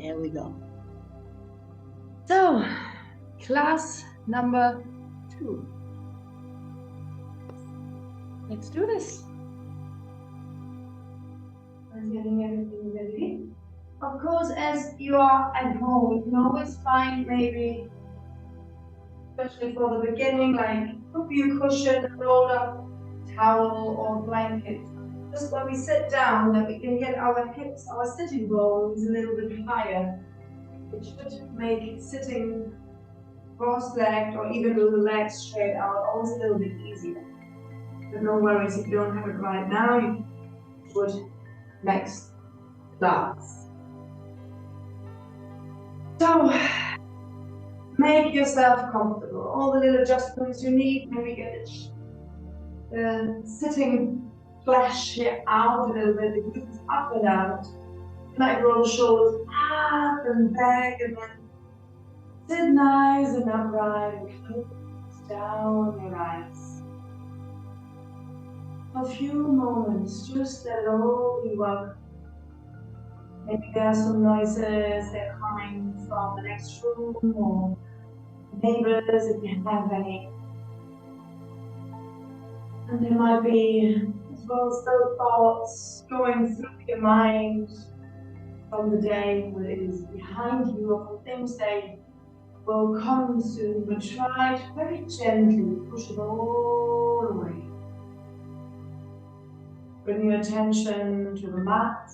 There we go. So, class number 2. Let's do this. I'm getting everything ready. Of course, as you are at home, you can always find maybe, especially for the beginning, like could be a cushion, a rolled up towel or blanket. Just when we sit down, that we can get our hips, our sitting bones a little bit higher. It should make sitting cross-legged or even with the legs straight out always a little bit easier. But no worries if you don't have it right now, you would next class. So, make yourself comfortable. All the little adjustments you need, maybe get the sitting flesh here out a little bit, the glutes up and out. You might roll the shoulders up and back and then sit nice and upright and close down your eyes. For a few moments, just let it all be welcome. Maybe there are some noises that are coming from the next room or neighbors if you have any. And there might be as well still thoughts going through your mind from the day what is behind you or from things they will come soon, but try to very gently push it all away. Bring your attention to the mat.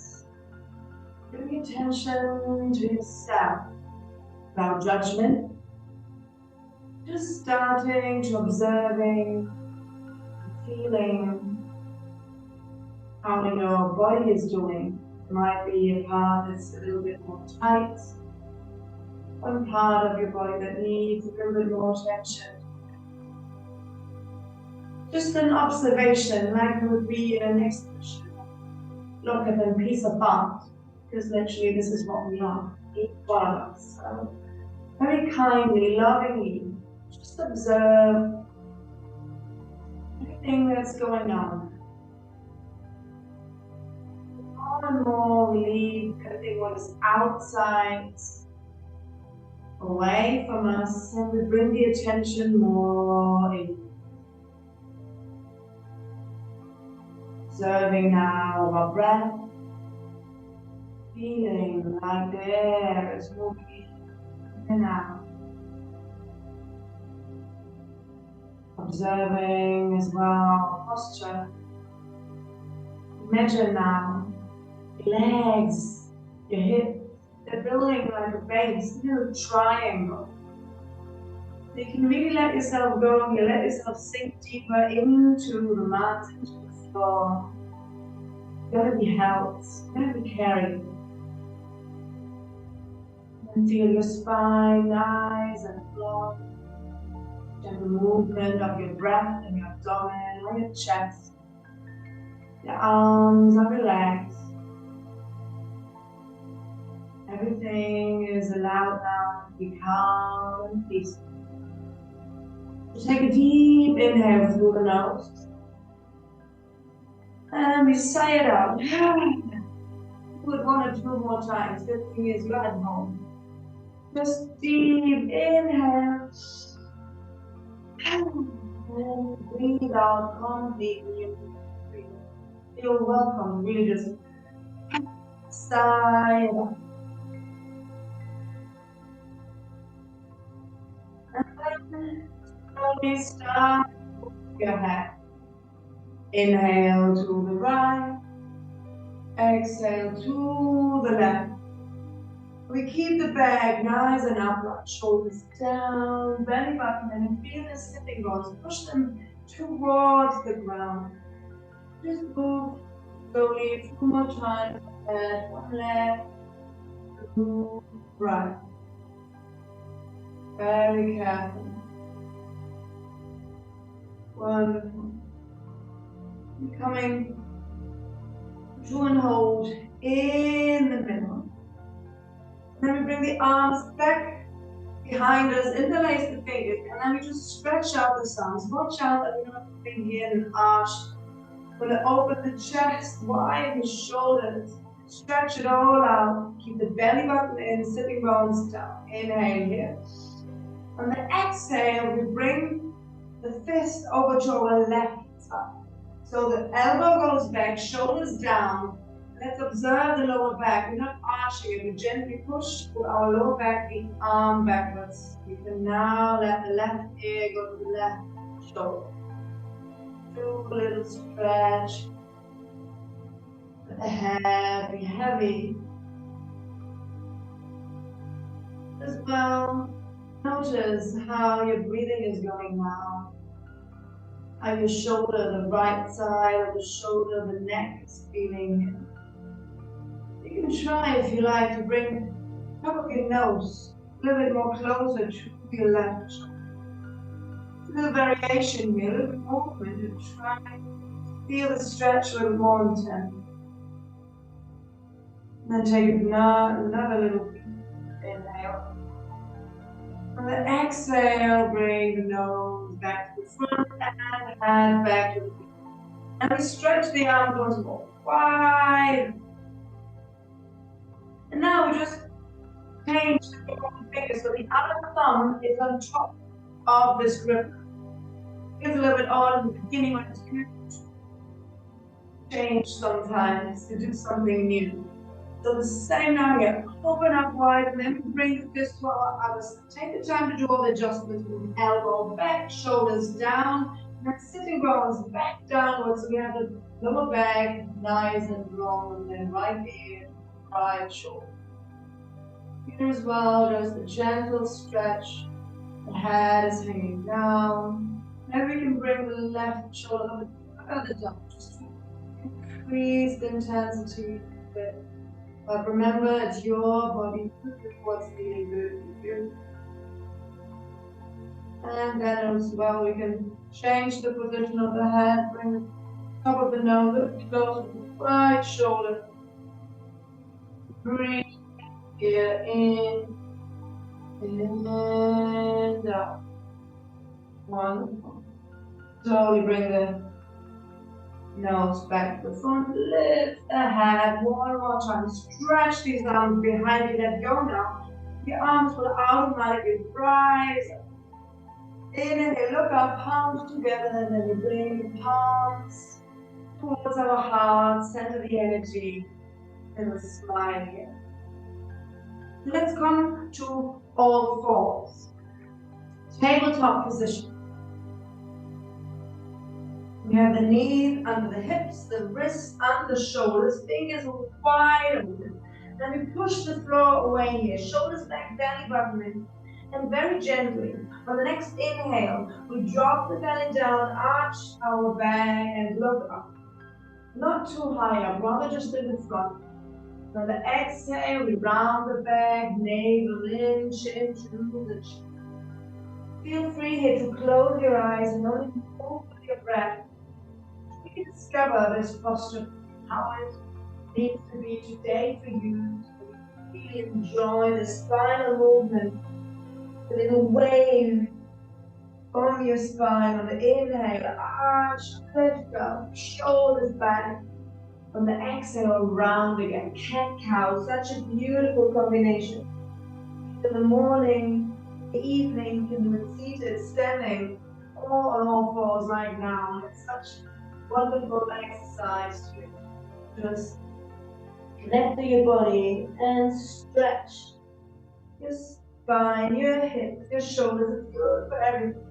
Bring your attention to yourself without judgment. Just starting to observing, feeling how your body is doing. It might be a part that's a little bit more tight. One part of your body that needs a little bit more attention. Just an observation, like it would be an exhibition. Look at a piece of art, because literally this is what we are, each one of us. So very kindly, lovingly, just observe everything that's going on. More and more we leave everything what is outside away from us, and we bring the attention more in. Observing now our breath, feeling like the air is moving in and out. Observing as well posture. Imagine now your legs, your hips, they're building like a base, a little triangle. You can really let yourself go, you let yourself sink deeper into the mat, into the floor. You're going to be held, you're going to be carried. And feel your spine nice and long. Gentle movement of your breath and your abdomen or your chest. Your arms are relaxed. Everything is allowed now to be calm and peaceful. So take a deep inhale through the nose. And we sigh it out. Do it 1 or 2 more times. Good thing is you're at home. Just deep inhale. And breathe out completely. Feel welcome. Really just sigh it out. And then slowly start your head. Inhale to the right, exhale to the left. We keep the back nice and upright, shoulders down, belly button, and feel the sitting bones. Push them towards the ground. Just move slowly a few more times. And 1 left, 2 right. Very careful. Wonderful. Coming to and hold in the middle. Then we bring the arms back behind us, interlace the fingers, and then we just stretch out the thumbs. Watch out that we're not putting here an arch. We're going to open the chest, widen the shoulders. Stretch it all out. Keep the belly button in, sitting bones down. Inhale here. On the exhale, we bring the fist over to our left side. So the elbow goes back, shoulders down. Let's observe the lower back. We're not arching it. We gently push with our lower back, the arm backwards. You can now let the left ear go to the left shoulder. Do a little stretch. Let the head be heavy. As well, notice how your breathing is going now. How your shoulder, the right side of the shoulder, the neck is feeling. You can try, if you like, to bring the top of your nose a little bit more closer to your left shoulder. A little variation here, a little movement, and try to feel the stretch a little more intense. And then take another little inhale. On the exhale, bring the nose back to the front and the hand back to the feet. And we stretch the arms more wide. And now we just change the fingers so the other thumb is on top of this grip. It's a little bit odd in the beginning when it's good to change sometimes, to do something new. So the same now here, open up wide and then bring the fist to our other side. Take the time to do all the adjustments with the elbow back, shoulders down, and then sitting bones back downwards. So we have the lower back nice and long, and then right ear, right shoulder. Here as well, just a gentle stretch. The head is hanging down. Then we can bring the left shoulder further down, just to increase the intensity a bit. But remember, it's your body, what's feeling good for you. And then as well, we can change the position of the head, bring the top of the nose close to the right shoulder. Breathe here in and out. Wonderful. Slowly bring the nose back to the front, lift the head one more time, stretch these arms behind you, let go now. Your arms will automatically rise. Inhale, look our palms together, and then we bring the palms towards our heart, center the energy, and we'll smile here. Let's come to all fours. Tabletop position. We have the knees under the hips, the wrists under the shoulders, fingers wide open. Then we push the floor away here, shoulders back, belly button in. And very gently, on the next inhale, we drop the belly down, arch our back, and look up. Not too high up, rather just in the front. On the exhale, we round the back, navel in, chin to the chin. Feel free here to close your eyes and only move with your breath. You can discover this posture, how it needs to be today for you. Really enjoy the spinal movement. A little wave on your spine. On the inhale, arch, lift up, shoulders back. On the exhale, round again. Cat-cow, such a beautiful combination. In the morning, the evening, you can do it seated, standing, all on all fours right now. It's such a wonderful exercise to just connect to your body and stretch your spine, your hips, your shoulders. It's good for everything.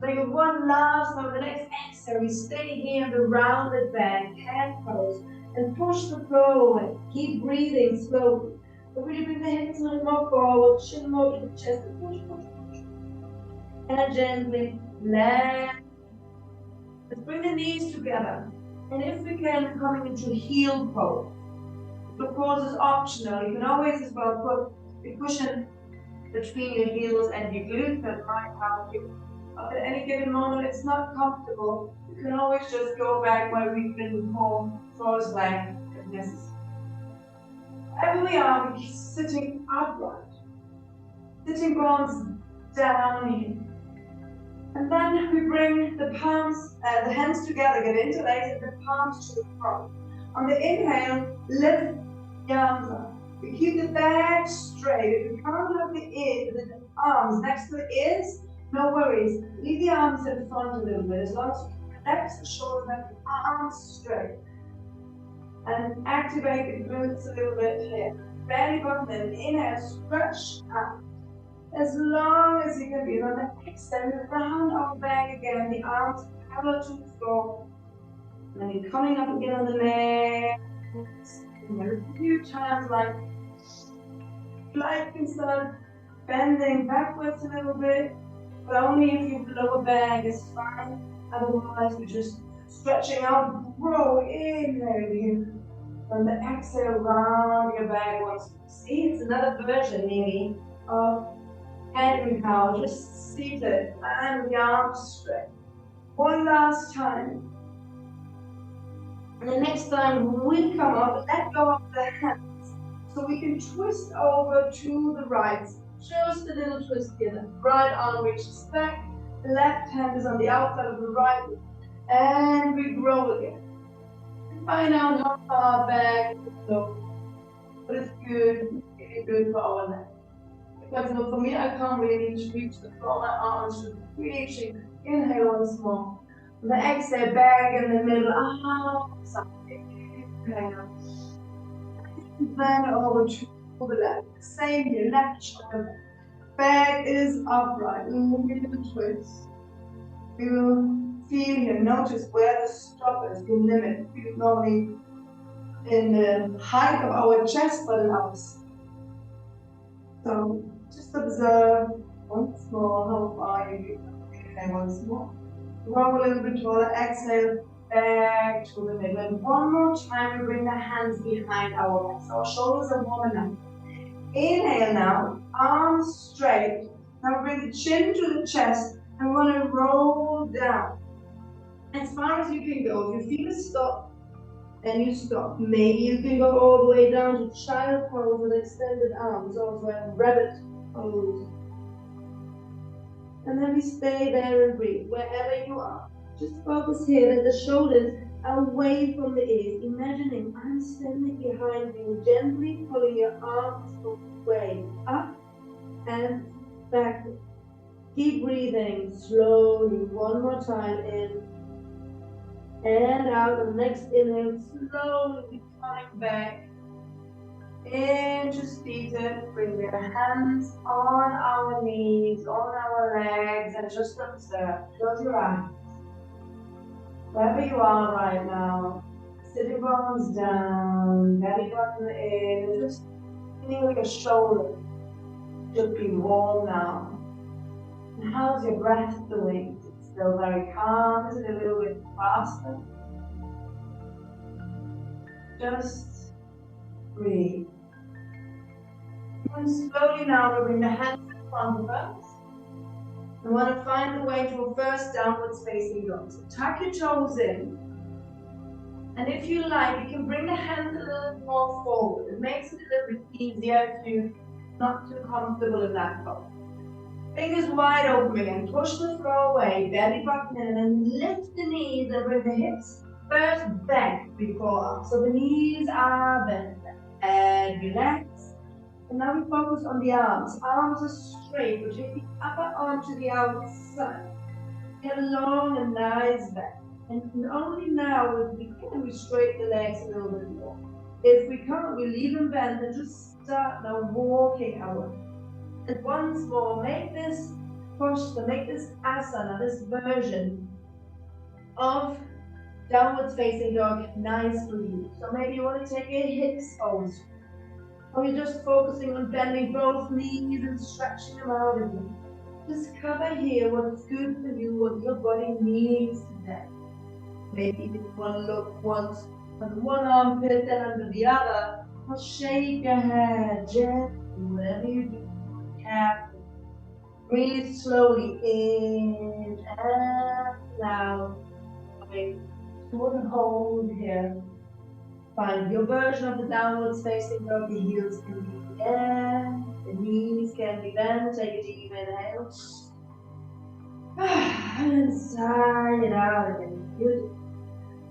Take one last one. The next exhale, we stay here in the rounded back, hand pose, and push the floor away. Keep breathing slowly. But really bring the hips a little more forward, chin more to the chest, and push, push, push. And gently land. Let's bring the knees together. And if we can, coming into heel pose. The pose is optional. You can always as well put the cushion between your heels and your glutes. That might help you. At any given moment, it's not comfortable. You can always just go back where we've been before, cross back if necessary. Wherever we are, we keep sitting upright. Sitting bones down here. And then we bring the palms, the hands together, get interlaced, and the palms to the front. On the inhale, lift the arms up. We keep the back straight. If we can't have the arms next to the ears, no worries. Leave the arms in front a little bit. As long as you relax the shoulders, have the arms straight. And activate the glutes a little bit here. Belly button, inhale, stretch out. As long as you can be on the extend round our back again, the arms parallel to the floor. And then you're coming up again on the neck. A few times like you can start bending backwards a little bit, but only if your lower back is fine. Otherwise, we're just stretching out, grow, inhale. And the exhale round your back once. See, it's another version maybe of hand cow, just seated and the arms straight. One last time. And the next time we come up, let go of the hands. So we can twist over to the right. Just a little twist here. The right arm reaches back. The left hand is on the outside of the right. And we grow again. Find out how far back we go. But it's good, really good for our neck. Because for me, I can't really reach the floor. My arms should be reaching. Inhale once more. And the exhale back in the middle. Outside. Inhale. Then over to the left. Same here, left shoulder. Back is upright. We will give it a twist. We will feel here, notice where the stop is, the limit. We not only in the height of our chest, but in our side. So just observe once more how far you can. Inhale once more. Grow a little bit taller. Exhale back to the middle. And one more time, we bring the hands behind our backs. Our shoulders are warm enough. Inhale now, arms straight. Now bring the chin to the chest and we're going to roll down. As far as you can go. If you feel a stop, then you stop. Maybe you can go all the way down to child pose with extended arms, or rabbit pose. And then we stay there and breathe, wherever you are. Just focus here that the shoulders are away from the ears. Imagining I'm standing behind you, gently pulling your arms away, up and backward. Keep breathing slowly, one more time in and out. The next inhale, slowly coming back into seated. Bring your hands on our knees, on our legs, and just observe. Close your eyes. Wherever you are right now, sit your bones down, belly button in, just feel your shoulders should be warm now. And how's your breath doing? Is it still very calm? Is it a little bit faster? Just breathe. And slowly now, we bring the hands in front of us. We want to find the way to a first downwards facing dog. So tuck your toes in. And if you like, you can bring the hands a little more forward. It makes it a little bit easier if you're not too comfortable in that pose. Fingers wide open again. Push the throw away. Belly button in and lift the knees and bring the hips first back before up. So the knees are bent. And relax. And now we focus on the arms. Arms are straight. We take the upper arm to the outside. Get long and nice back. And only now, if we can, we straighten the legs a little bit more. If we can't, we leave them bent and just start now walking out. And once more, make this posture, make this asana, this version of downwards facing dog nice for you. So maybe you want to take a hips pose. Or you're just focusing on bending both knees and stretching them out again. Just cover here what's good for you, what your body needs today. Maybe you want to look once on one armpit, then under the other. Or shake your head gently, whatever you do. Carefully. Breathe slowly in and out. Shouldn't hold here. Find your version of the downwards facing dog. The heels can be in the air, the knees can be bent. Take a deep inhale. And sigh it out again. Good.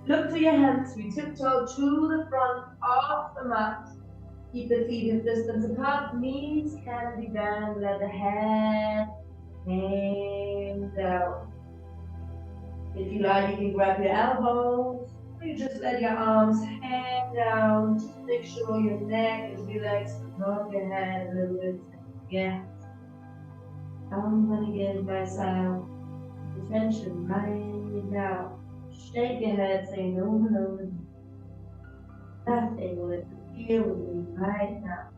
Look to your hands. We tiptoe to the front of the mat. Keep the feet in distance apart. Knees can be bent. Let the head hang down. If you like, you can grab your elbows. Or you just let your arms hang down. Just make sure your neck is relaxed. Drop your head a little bit. Yeah. I'm gonna give myself attention right now. Shake your head, say no, no, no. Nothing will interfere with me right now.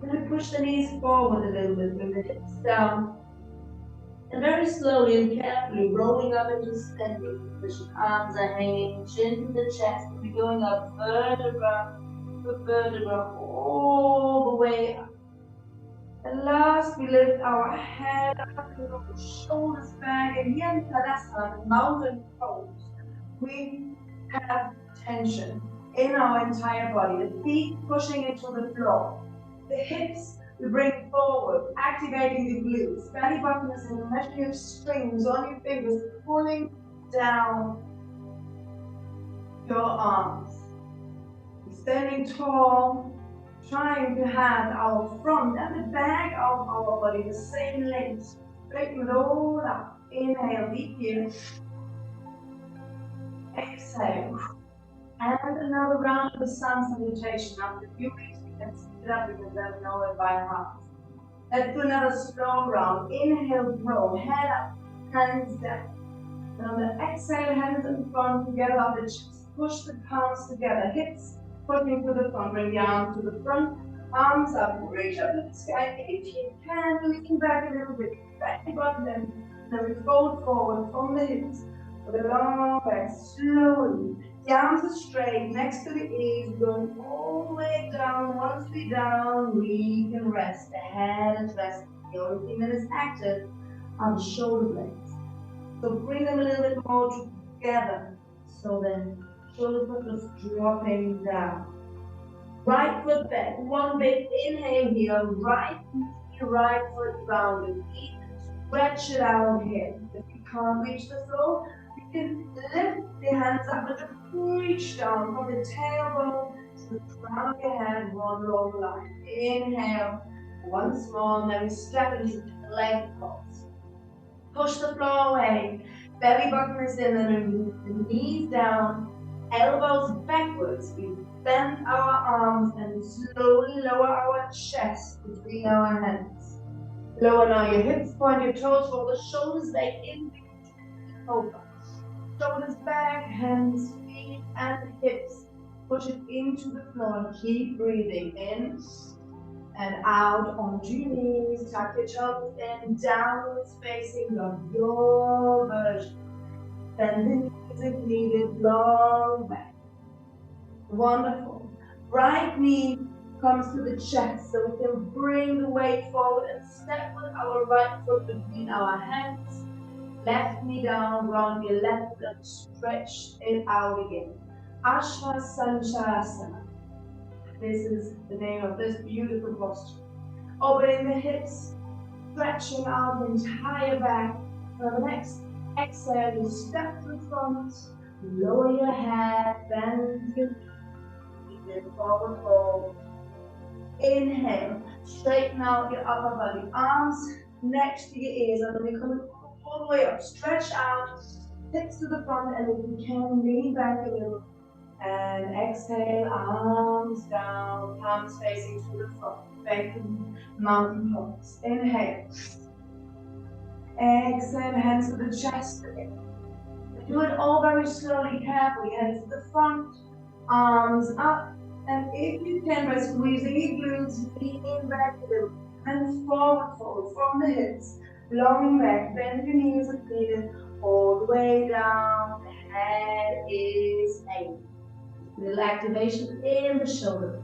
Gonna push the knees forward a little bit, bring the hips down. And very slowly and carefully rolling up into standing position. Arms are hanging, chin to the chest. We're going up vertebra to vertebra all the way up. And last, we lift our head up and our shoulders back. And here in Tadasana, mountain pose, we have tension in our entire body. The feet pushing into the floor. The hips we bring forward, activating the glutes. Belly button is in a measure of strings on your fingers, pulling down your arms. Standing tall, trying to have our front and the back of our body the same length. Straighten it all up. Inhale, deep here. Exhale. And another round of the sun salutation. After a few weeks, we can speed it up because then we know it by heart. Let's do another slow round. Inhale, throw, head up, hands down. And on the exhale, hands in front, together on the chest. Push the palms together, hips pushing to the front. Bring the arms to the front, arms up, reach up to the sky. If you can, lean back a little bit. Back the bottom, then we fold forward from the hips. With a long back, slowly. The arms are straight, next to the ears, going all the way down. Once we're down, we can rest. The head is resting. The only thing that is active are the shoulder blades. So bring them a little bit more together. So then, shoulder blades dropping down. Right foot back, one big inhale here. Right knee, right foot rounded. Stretch it out here. If you can't reach the floor, you can lift the hands up and just reach down from the tailbone to the crown of your head, one long line. Inhale, once more, and then we step into leg pose. Push the floor away, belly button is in, and the knees down, elbows backwards. We bend our arms and slowly lower our chest between our hands. Lower now your hips, point your toes, roll the shoulders back in, over. Shoulders back, hands, feet, and hips. Push it into the floor. Keep breathing in and out onto your knees. Tuck your toes in, downwards facing dog, your version. Bend the knees if needed, long back. Wonderful. Right knee comes to the chest, so we can bring the weight forward and step with our right foot between our hands. Left knee down, round your left foot, stretch it out again. Ashvasanchasana. This is the name of this beautiful posture. Opening the hips, stretching out the entire back. For the next exhale, you step to the front, lower your head, bend your knees, forward fold. Inhale, straighten out your upper body, arms next to your ears, and then we come all the way up. Stretch out, hips to the front, and if you can, lean back a little. And exhale, arms down, palms facing to the front. Back to mountain pose. Inhale. Exhale, hands to the chest again. Do it all very slowly, carefully. Hands to the front, arms up. And if you can, by squeezing your glutes, lean back a little. And forward fold from the hips. Long back, bend your knees if needed. All the way down, the head is hanging. Little activation in the shoulder.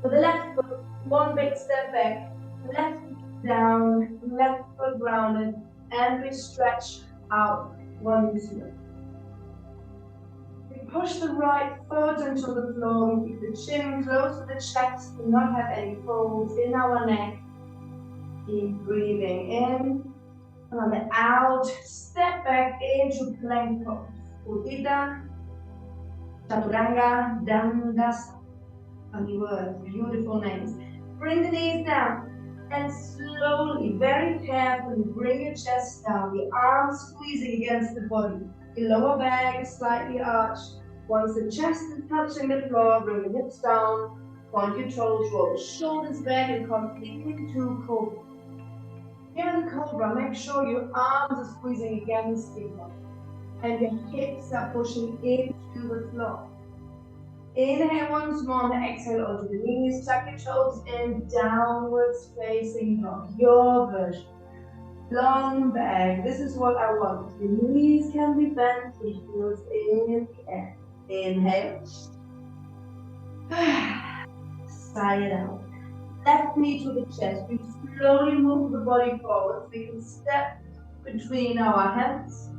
For the left foot, one big step back. Left down, left foot grounded. And we stretch out once more. We push the right foot into the floor. We keep the chin close to the chest. Do not have any folds in our neck. Keep breathing in. And on the out, step back into plank pose. Udita. Chaturanga, Dandasana. Funny words, beautiful names. Bring the knees down and slowly, very carefully, bring your chest down. The arms squeezing against the body. Your lower back is slightly arched. Once the chest is touching the floor, bring the hips down. Point your toes, roll the shoulders back and come into Cobra. Here in Cobra, make sure your arms are squeezing against each other and your hips are pushing into the floor. Inhale once more, exhale onto the knees, tuck your toes in, downwards facing dog, your version. Long back, this is what I want. The knees can be bent, the heels in the air. Inhale. Sigh it out. Left knee to the chest. We slowly move the body forward. We can step between our hands.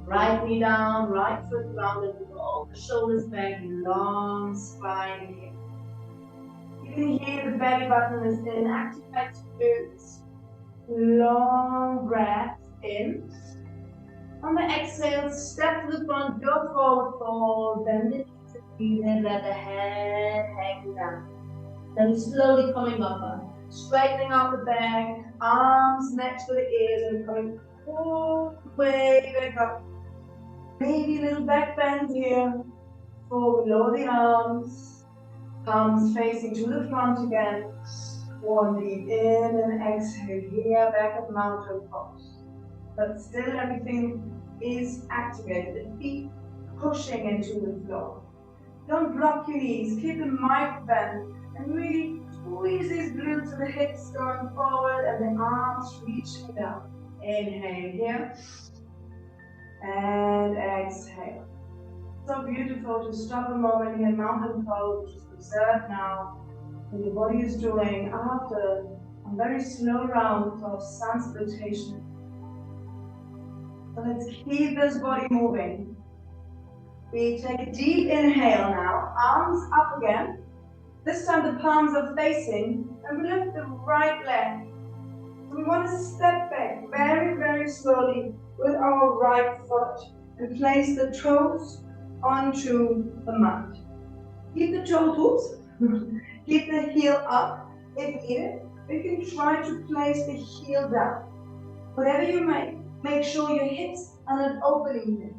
Right knee down, right foot rounded, roll the shoulders back, long spine here. You can hear the belly button is in, activate glutes. Long breath in. On the exhale, step to the front, go forward, fold, bend the knees and let the head hang down. Then slowly coming up, straightening out the back, arms next to the ears and coming all the way back up. Maybe a little back bend here. Forward, lower the arms. Palms facing to the front again. One deep in and exhale here, back at mountain pose. But still everything is activated. The feet pushing into the floor. Don't block your knees. Keep the mic bend and really squeeze these glutes to the hips going forward and the arms reaching down. Inhale here. And exhale. So beautiful to stop a moment here, mountain pose, just observe now what your body is doing after a very slow round of sun salutation. So let's keep this body moving. We take a deep inhale now, arms up again. This time the palms are facing and we lift the right leg. We want to step back very, very slowly with our right foot and place the toes onto the mat. Keep the toes, keep the heel up if needed. You can try to place the heel down. Whatever you make sure your hips are not opening here.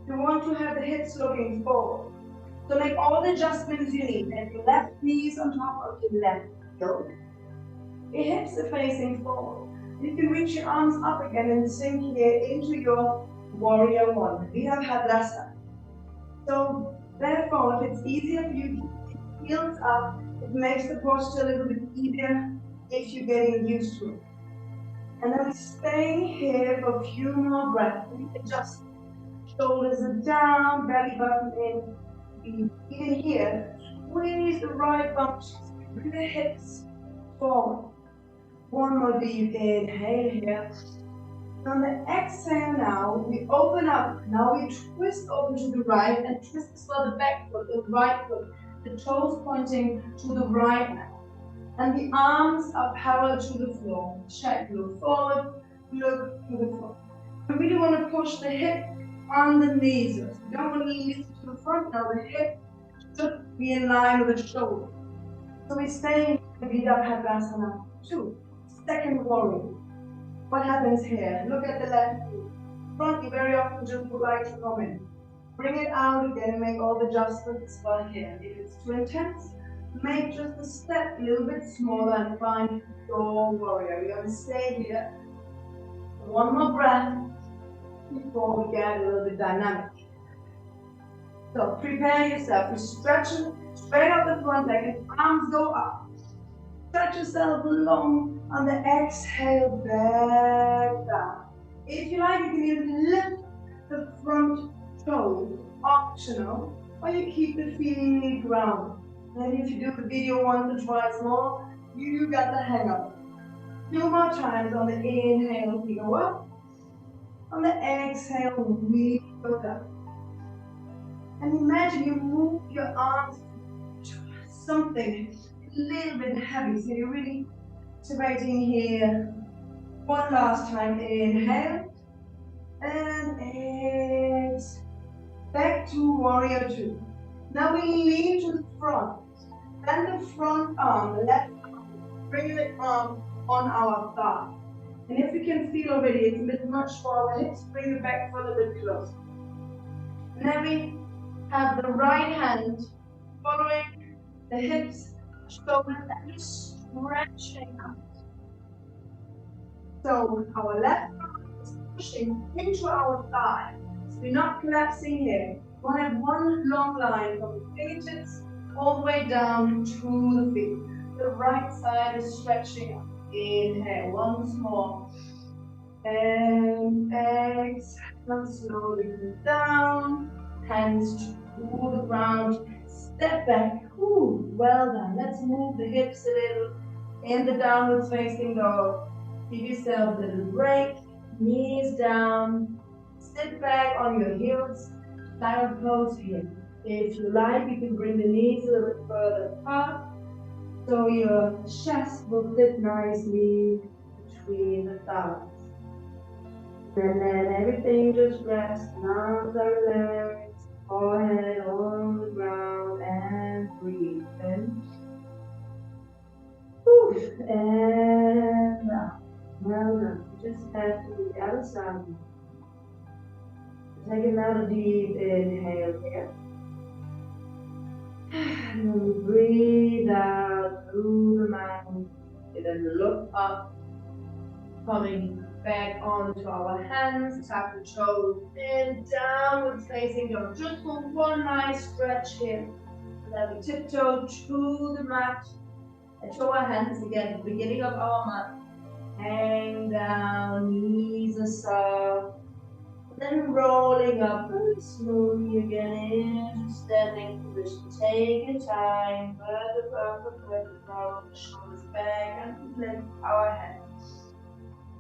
You want to have the hips looking forward. So make all the adjustments you need. And your left knee is on top of your left heel. Your hips are facing forward. You can reach your arms up again and sink here into your warrior one. We have Hadasana. So therefore, if it's easier for you to keep the heels up, it makes the posture a little bit easier if you're getting used to it. And then we stay here for a few more breaths. We adjust. Shoulders are down, belly button in. Even here, squeeze the right bum cheeks. Bring the hips forward. One more deep inhale here. On the exhale now, we open up. Now we twist over to the right and twist as well the back foot, the right foot. The toes pointing to the right now. And the arms are parallel to the floor. Check, look forward, look to the floor. We really want to push the hip underneath us. We don't want to lean to the front now. The hip should be in line with the shoulder. So we stay in Vidya Padmasana 2. Second warrior. What happens here? Look at the left knee. Front knee very often just would like to come in. Bring it out again and make all the adjustments well here. If it's too intense, make just a step a little bit smaller and find your warrior. We're going to stay here. One more breath before we get a little bit dynamic. So prepare yourself. We stretch straight up the front leg and arms go up. Stretch yourself long on the exhale, back down. If you like, you can even lift the front toe, optional, or you keep the feet grounded. And if you do the video once or twice more, you got the hang of it. 2 more times on the inhale, we go up. On the exhale, we go down. And imagine you move your arms to something a little bit heavy. So you're really activating here. One last time, inhale. And exhale. Back to warrior 2. Now we lean to the front. Bend the front arm, the left arm, bring the arm on our thigh. And if you can feel already it's a bit much for our hips, bring the back foot a bit closer. And then we have the right hand following the hips, shoulders, and just stretching out. So our left arm is pushing into our thigh. So we're not collapsing here. We want to have one long line from the fingertips all the way down to the feet. The right side is stretching up. Inhale, once more. And exhale, slowly down. Hands to the ground. Step back. Ooh, well done. Let's move the hips a little in the downward facing dog. Give yourself a little break. Knees down. Sit back on your heels. Child pose here. If you like, you can bring the knees a little bit further apart, so your chest will fit nicely between the thighs. And then everything just rests. Arms are relaxed. Forehead on the ground and breathe in. And out. Well done. Just head to the other side. Take another deep inhale here. And then breathe out through the mouth. And then look up. Coming back onto our hands. Tap the toes in. Downward facing dog. Just for one nice stretch here. And then we tiptoe to the mat. And show our hands again at the beginning of our mat. Hang down, knees are soft. Then rolling up very slowly again into standing position. Take your time, vertebra, the shoulders back and lift our hands.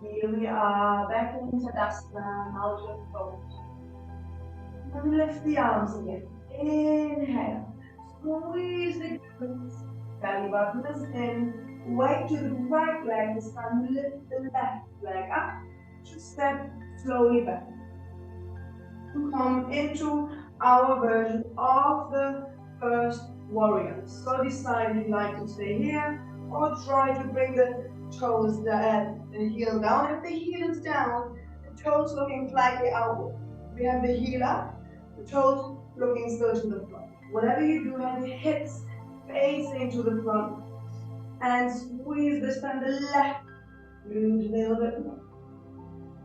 Here we are, back into Tadasana, mountain pose. And lift the arms again. Inhale, squeeze the glutes. Belly button is in. Weight to the right leg. This time lift the left leg up. Just step slowly back. To come into our version of the first warrior. So decide if you like to stay here or try to bring the toes, the heel down. If the heel is down, the toes looking slightly outward. We have the heel up, the toes looking still to the front. Whatever you do, have the hips facing to the front. And squeeze this time the left glute a little bit more.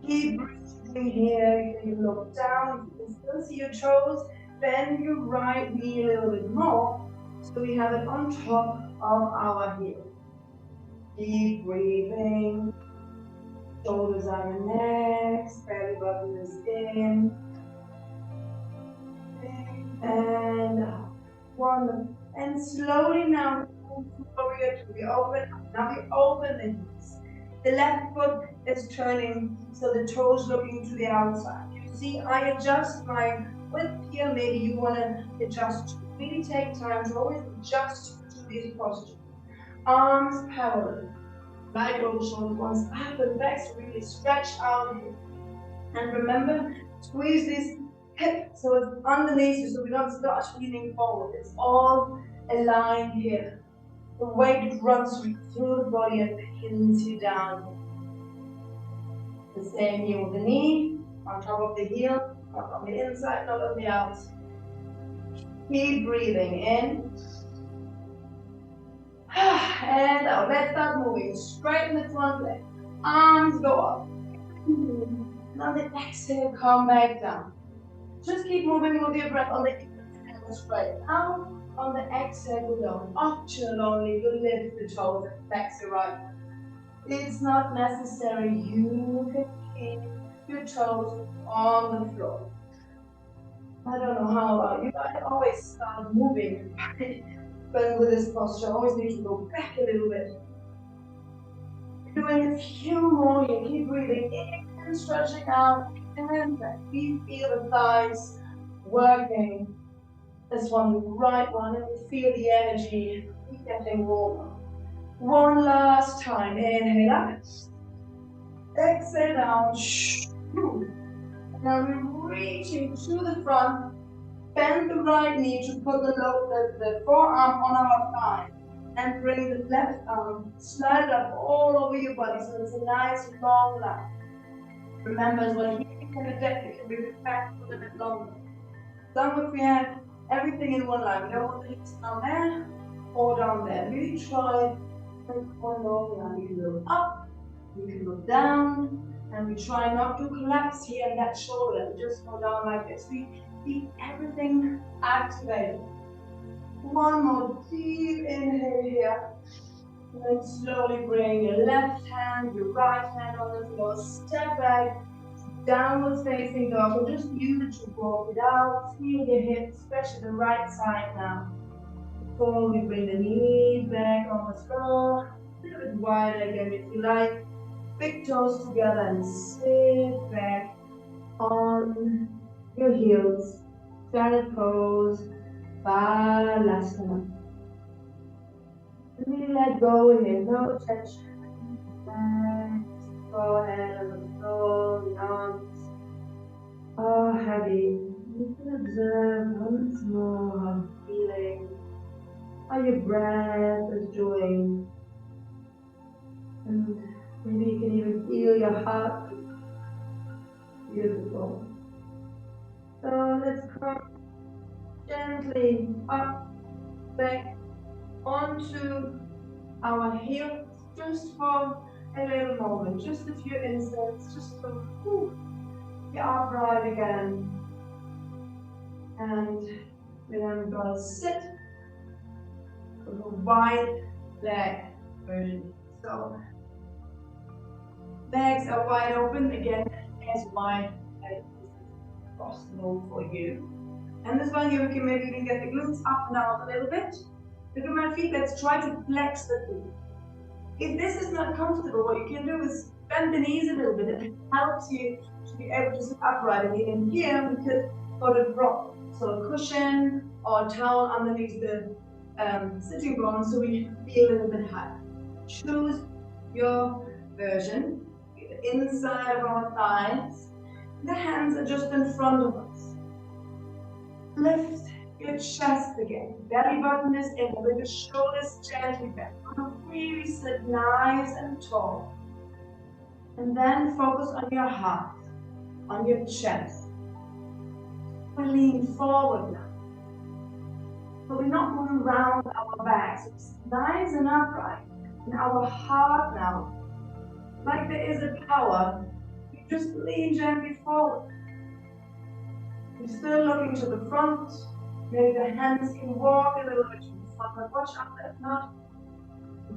Keep breathing here. You can look down. You can still see your toes. Bend your right knee a little bit more. So we have it on top of our heel. Keep breathing. Shoulders are relaxed. Belly button is in. And out. Wonderful. And slowly now move warrior to the open. Now we open the knees. The left foot is turning, so the toes looking to the outside. You see, I adjust my width here. Maybe you want to adjust. Really take time to always adjust to this posture. Arms parallel. Right over shoulder ones up and back, so really stretch out here. And remember, squeeze this hip so it's underneath you, so we don't start leaning forward. It's all aligned here. The weight runs through the body and pins you down. The same here with the knee, on top of the heel, not on the inside, not on the outside. Keep breathing in. And out. Let's start moving. Straighten the front leg. Arms go up. And on the exhale, come back down. Just keep moving with your breath on the inhale, straight out. On the exhale, go down. Optional only, you lift the toes and flex your right hand. It's not necessary. You can keep your toes on the floor. I don't know how about you, I always start moving. But with this posture, I always need to go back a little bit. Doing a few more here. Keep breathing in and stretching out. And back. We feel the thighs working. This one, the right one, and we feel the energy getting warmer. One last time. Inhale up. Exhale down. Now we're reaching to the front. Bend the right knee to put the forearm on our thigh. And bring the left arm, slide it up all over your body so it's a nice long line. Remember as well, here you can adapt, you can move it back a little bit longer. Some if we have everything in one line, we don't want the hips down there or down there. Really try one long line. You can look up, you can look down, and we try not to collapse here in that shoulder. We just go down like this. We keep everything activated. One more deep inhale here. And then slowly bring your left hand, your right hand on the floor. Step back, downward facing dog. Or just use it to walk it out. Feel your hips, especially the right side now. Before we bring the knees back on the floor. A little bit wider again if you like. Big toes together and sit back on your heels. Standard pose, Balasana. Really let go here, no tension. Go ahead and the floor, the arms are heavy. You can observe once more how you're feeling, how your breath is doing. And maybe you can even feel your heart. Beautiful. So let's come gently up, back, onto our heels, just for a little moment, just a few instants, just to get upright again. And then I'm gonna sit with a wide leg version. So legs are wide open, again, as wide as possible for you. And this one here, we can maybe even get the glutes up and down a little bit. Look at my feet, let's try to flex the feet. If this is not comfortable, what you can do is bend the knees a little bit. It helps you to be able to sit upright. And even here, we could put a prop, so a cushion or a towel underneath the sitting bones so we feel a little bit high. Choose your version. The inside of our thighs. The hands are just in front of us. Lift your chest again. Belly button is in. Bring the shoulders gently back. Really sit nice and tall. And then focus on your heart, on your chest. We lean forward now. So we're not moving around our backs. It's nice and upright. And our heart now, like there is a power, you just lean gently forward. You're still looking to the front. Maybe the hands can walk a little bit to the front, but watch out that not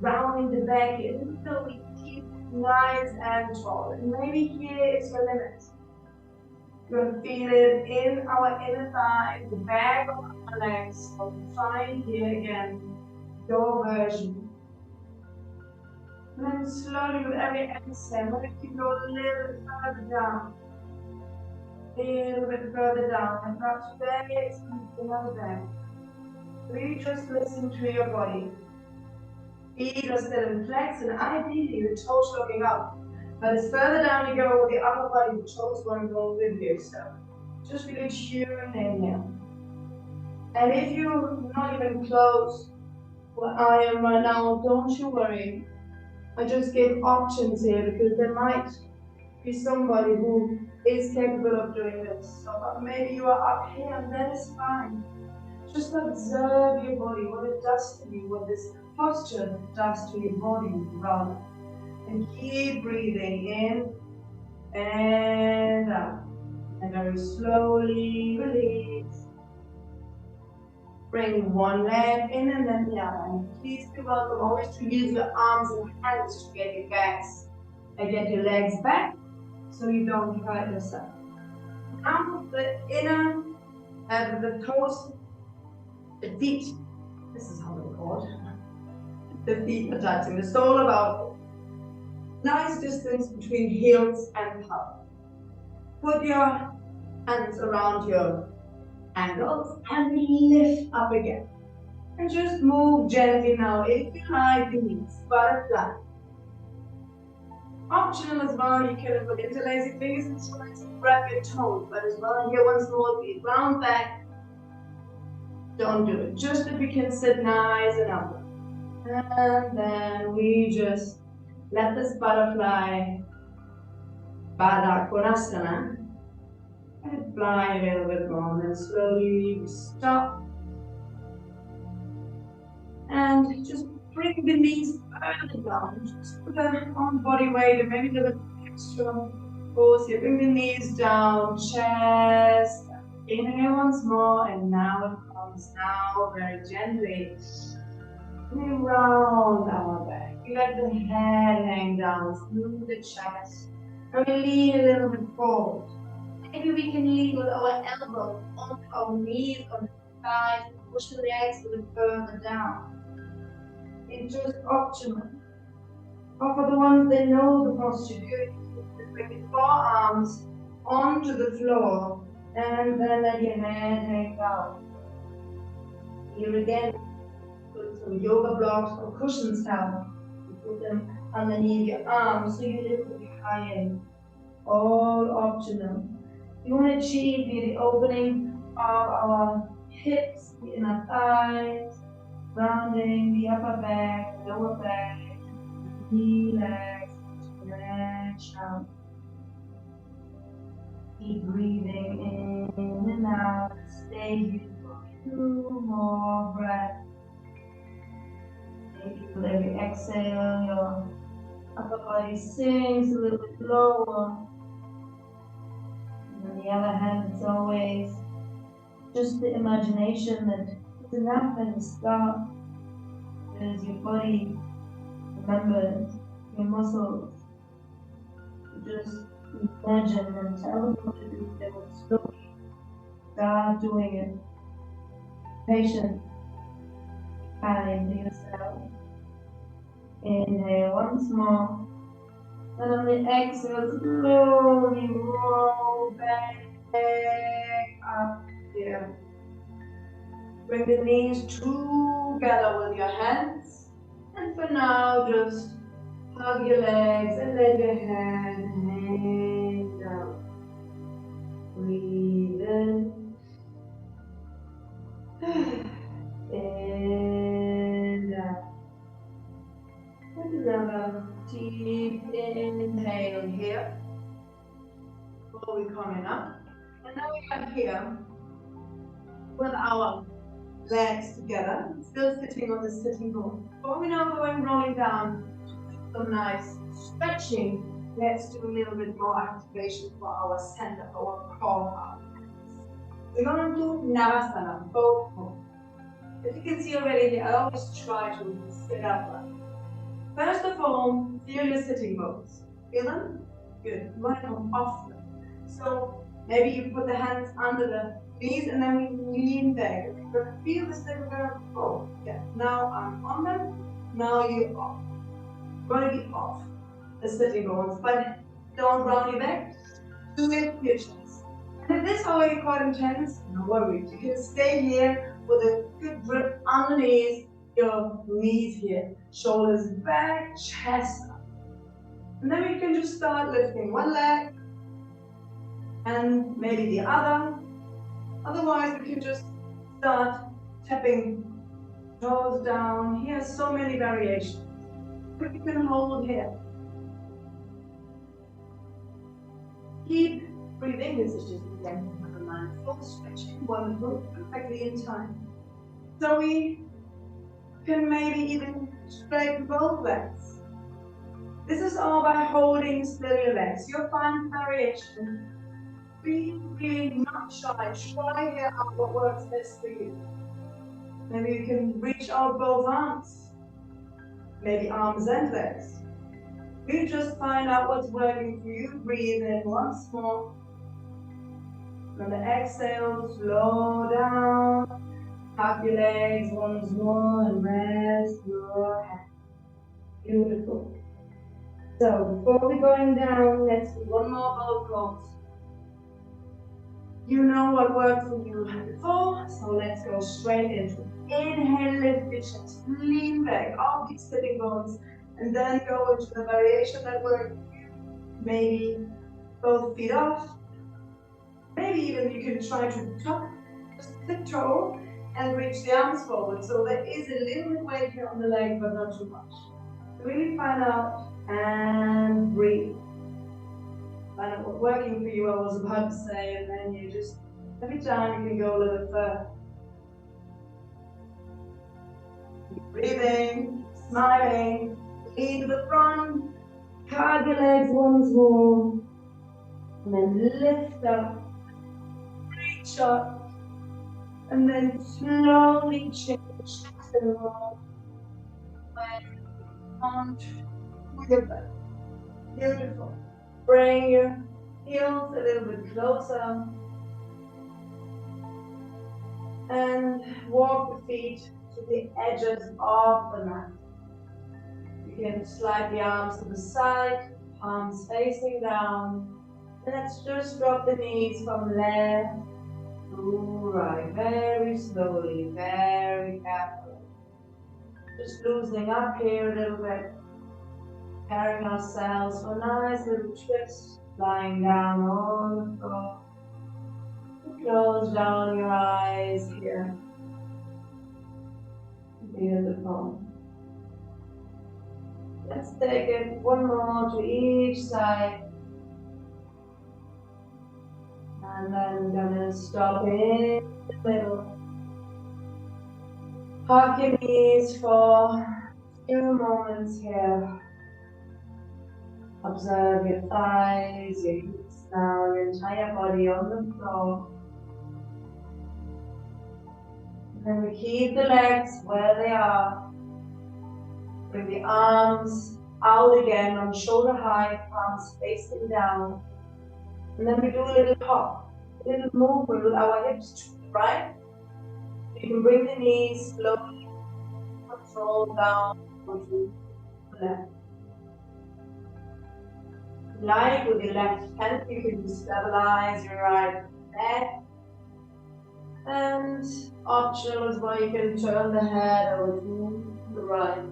rounding the back here. Until we keep nice and tall. And maybe here is your limit. You're gonna feel it in our inner thigh, the back of our legs. So find here again your version. And then slowly with every exhale, let it go a little bit further down. A little bit further down, and perhaps very extended another back. Really just listen to your body. Feet are still in flex, and ideally the toes looking up. But as further down you go with the upper body, the toes won't go with you. So just really tune in here. And if you're not even close where I am right now, don't you worry. I just gave options here because there might be somebody who is capable of doing this. So maybe you are up here and that is fine. Just observe your body, what it does to you, what this posture does to your body rather. And keep breathing in and out. And very slowly release. Bring one leg in and then the other. And please be welcome always to use your arms and hands to get your backs and get your legs back so you don't hurt yourself. Now the inner, the toes, the feet, this is how they're called. The feet are touching the sole of our foot. Nice distance between heels and palm. Put your hands around your ankles and lift up again. And just move gently now if you like the knees, butterfly. Optional as well, you can put interlacing fingers and toes, grab your toes, but as well here once more, feet round back, Don't do it. Just if we can sit nice and up. And then we just let this butterfly, Baddha Konasana, and fly a little bit more. And then slowly we stop. And just bring the knees further down. Just put on body weight and maybe a little extra force here. Bring the knees down, chest. Inhale once more, and now it comes now very gently. We round our back. We let the head hang down through the chest. And we lean a little bit forward. Maybe we can lean with our elbows on our knees, on the thighs, and push the legs a little further down. It's just optional. But for the ones that know the posture, bring the forearms onto the floor and then let your head hang down. Here again, put some yoga blocks or cushions down. You put them underneath your arms so you lift a bit higher. All optional. You want to achieve the opening of our hips, the inner thighs, rounding the upper back, lower back, relax, stretch out. Keep breathing in and out. Stay here for 2 more breaths. Maybe with every exhale, your upper body sinks a little bit lower. And on the other hand, it's always just the imagination that it's enough at the start. As your body remembers your muscles, just imagine and tell them what to do. They will slowly start doing it. Patient, kind to yourself. Inhale once more. And on the exhale, slowly roll back up here. Bring the knees together with your hands. And for now, just hug your legs and let your head hang down. Breathe in. And out. And another deep inhale here. Slowly coming up. And now we are here with our legs together, still sitting on the sitting bone. But we're now going rolling down. Some nice stretching. Let's do a little bit more activation for our center, our core. We're going to do Navasana, both more. As you can see already here, I always try to sit upright. First of all, feel your sitting bones. Feel them? Good. You want to come off them. So maybe you put the hands under the knees and then we lean back. You're going to feel this thing, we're going to go. Yeah. Now I'm on them. Now you're off. You're going to be off the sitting bones, but don't round your back. Do it with your chest. And if this is already quite intense, no worries. You can stay here with a good grip underneath your knees here. Shoulders back, chest up. And then we can just start lifting one leg and maybe the other. Otherwise, we can just start tapping toes down. Here are so many variations. But you can hold here. Keep breathing. This is just again a mindful stretching. Wonderful, perfectly in time. So we can maybe even straighten both legs. This is all by holding still your legs. You'll find variation. Be really not shy. Try here out what works best for you. Maybe you can reach out both arms. Maybe arms and legs. You just find out what's working for you. Breathe in once more. On the exhale, slow down. Hug your legs once more and rest your head. Beautiful. So before we're going down, let's do one more bow pose. You know what worked for you before, so let's go straight into it. Inhale, lift your chest, lean back, all these sitting bones, and then go into the variation that worked for you. Maybe both feet off. Maybe even you can try to tuck just the toe and reach the arms forward. So there is a little bit weight here on the leg, but not too much. Really find out and breathe. Find out what's working for you, I was about to say, and then you just, every time you can go a little further. Keep breathing, smiling, lean to the front, hug your legs once more, and then lift up, reach up, and then slowly change the roll on with your breath. Beautiful. Bring your heels a little bit closer and walk the feet to the edges of the mat. You can slide the arms to the side, palms facing down. And let's just drop the knees from left to right, very slowly, very carefully. Just loosening up here a little bit, preparing ourselves for a nice little twist, lying down on the floor. Close down your eyes here. Beautiful. Let's take it one more to each side. And then gonna stop in the middle. Hug your knees for a few moments here. Observe your thighs, your hips now, your entire body on the floor. And then we keep the legs where they are. Bring the arms out again on shoulder height, palms facing down. And then we do a little hop, a little movement with our hips to the right. You can bring the knees slowly, control down to the left. Like with your left hand, you can stabilize your right leg. And optional as well, you can turn the head over to the right.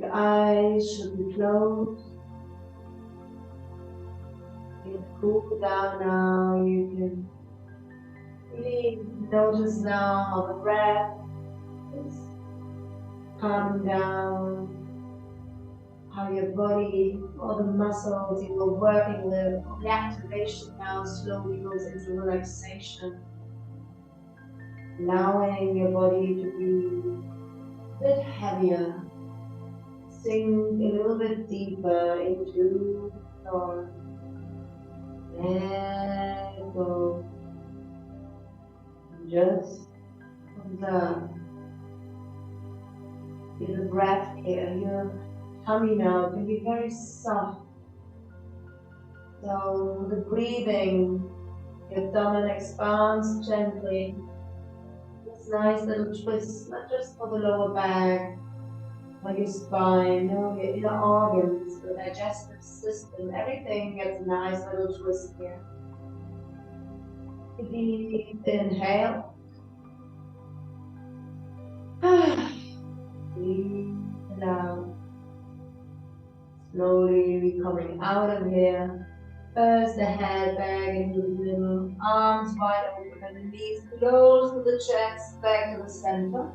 Your eyes should be closed. You can cool down now. You can really notice now how the breath is calming down, how your body, all the muscles you were working with, the activation now slowly goes into relaxation. Allowing your body to be a bit heavier. Sink a little bit deeper into the floor. Let go. Just observe. Feel the breath here. Your tummy now can be very soft. So the breathing, your abdomen expands gently. This nice little twist, not just for the lower back, like your spine, no, your inner organs, the digestive system, everything gets a nice little twist here. Deep inhale. Breathe it out. Slowly coming out of here. First the head back into the middle, arms wide open and the knees close to the chest, back to the center.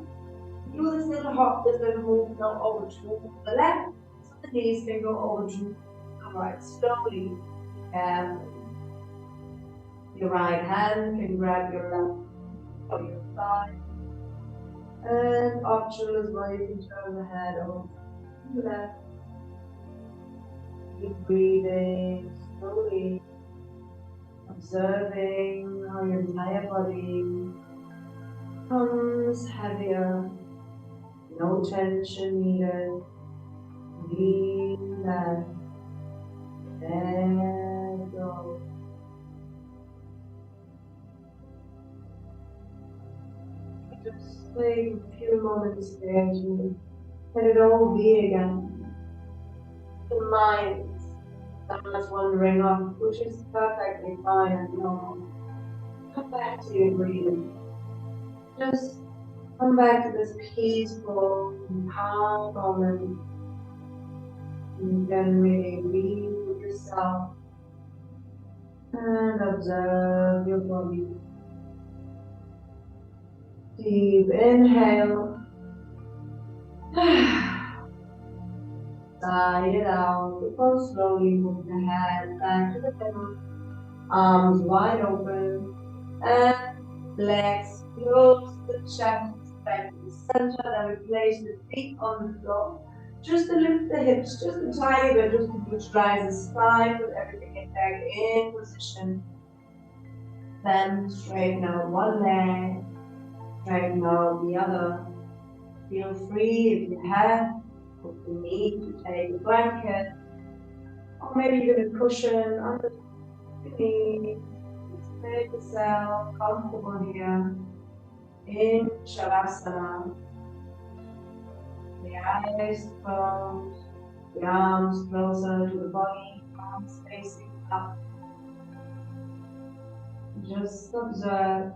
Do this little hop, this little move now over to the left, so the knees can go over to the right, slowly. And your right hand can grab your left or your thigh. And optional as well, you can turn the head over to the left. Keep breathing slowly, observing how your entire body becomes heavier. No tension needed. Relax. Let go. Just take a few moments there to let it all be again. The mind starts wandering off, which is perfectly fine and normal. Come back to your breathing. Just come back to this peaceful and calm moment. You can really be with yourself and observe your body. Deep inhale. Sigh it out. Before slowly move the head back to the middle. Arms wide open. And legs close to the chest. Back to the center. Then we place the feet on the floor. Just to lift the hips just a tiny bit, just to visualize the spine, put everything back in position. Then straighten out one leg, straighten out the other. Feel free if you have, if you need to take a blanket, or maybe even a cushion under the knee. Make yourself comfortable here in Shavasana. The eyes closed, the arms closer to the body, arms facing up. Just observe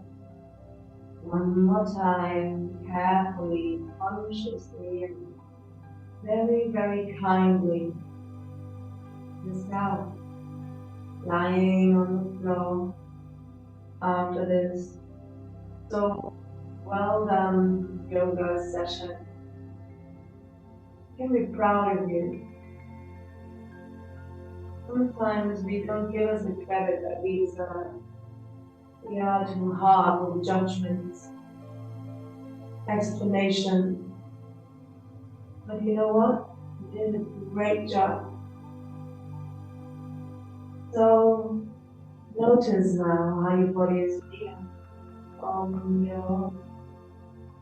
one more time, carefully, consciously, and very, very kindly. Yourself lying on the floor after this. So well done yoga session. You can be proud of you. Sometimes we don't give us the credit that we deserve. We are too hard with judgments, explanation. But you know what? You did a great job. So notice now how your body is feeling. From your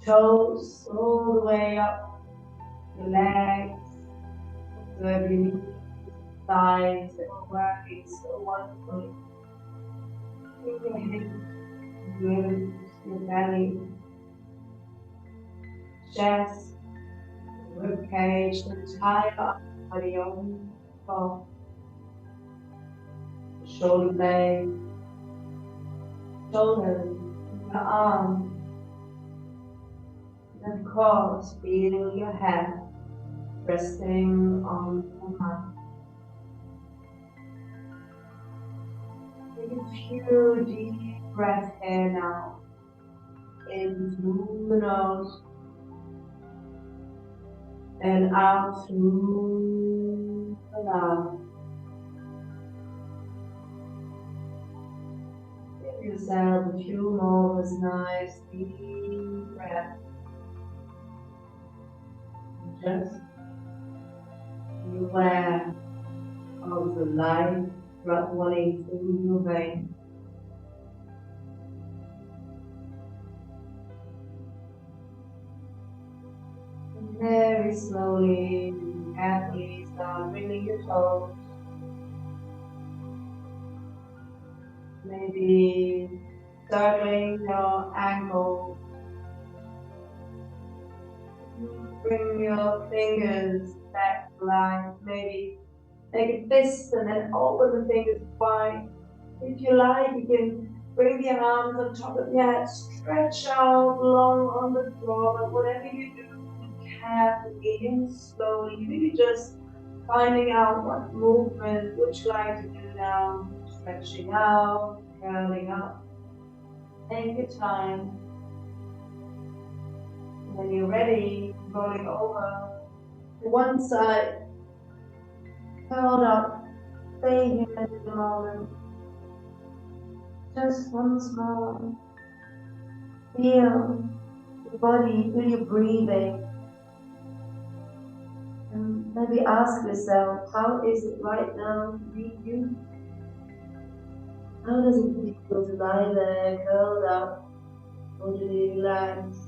toes all the way up, your legs, observe your knees, thighs that are working so wonderfully. Keep your hips, ribs, your belly, chest, rib cage, the entire body on top, shoulder blade, shoulders, your arms, and of course, feel your head resting on the mat. Take a few deep breaths here now. In through the nose and out through the mouth. Give yourself a few more of this nice deep breath. Just be aware of the life running through your veins. And very slowly and carefully start bringing your toes. Maybe circling your ankle. Bring your fingers back to life. Maybe make a fist and then open the fingers wide. If you like, you can bring your arms on top of your head, stretch out long on the floor, but whatever you do, carefully and slowly, really just finding out what movement would you like to do now. Stretching out, curling up. Take your time. When you're ready, rolling over to one side, curled up, stay here at the moment. Just once more. Feel your body, feel your breathing. And maybe ask yourself, how is it right now to be you? How does it feel to lie there, curled up, totally relaxed?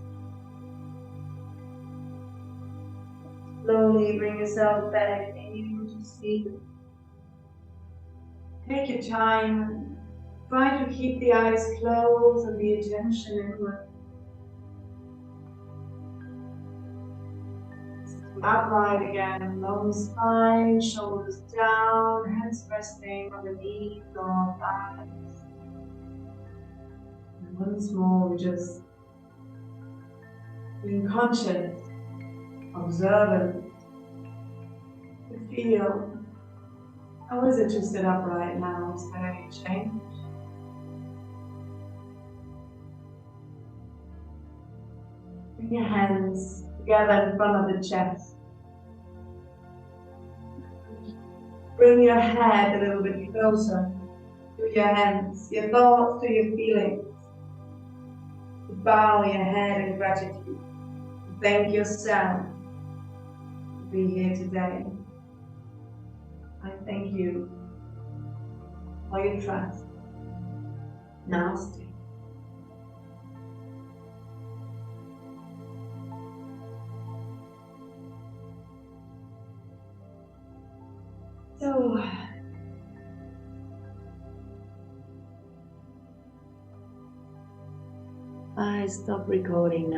Slowly bring yourself back into sleep. Take your time. Try to keep the eyes closed and the attention inward. Upright again, long spine, shoulders down, hands resting on the knees or thighs. And once more, we just being conscious, observant, to feel. How is it to sit upright now? Is there any change? your hands together in front of the chest. Bring your head a little bit closer to your hands, your thoughts to your feelings. Bow your head in gratitude. Thank yourself to be here today. I thank you for your trust. Namaste. So, I stop recording now.